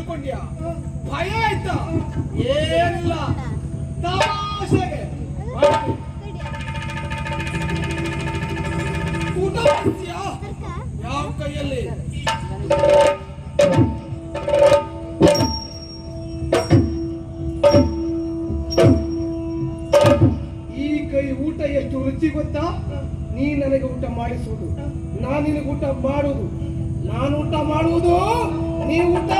ತಿಳ್ಕೊಂಡ್ಯಾ? ಭಯ ಆಯ್ತಾ? ಏನಿಲ್ಲ, ತಮಾಷೆಗೆ ಊಟ ಮಾಡ್ತೀಯಾ? ಯಾವ ಕೈಯಲ್ಲಿ? ಈ ಕೈ ಊಟ ಎಷ್ಟು ರುಚಿ ಗೊತ್ತಾ? ನೀ ನನಗೆ ಊಟ ಮಾಡಿಸುವುದು, ನಾನು ನಿನಗೆ ಊಟ ಮಾಡುವುದು, ನಾನು ಊಟ ಮಾಡುವುದು, ನೀ ಊಟ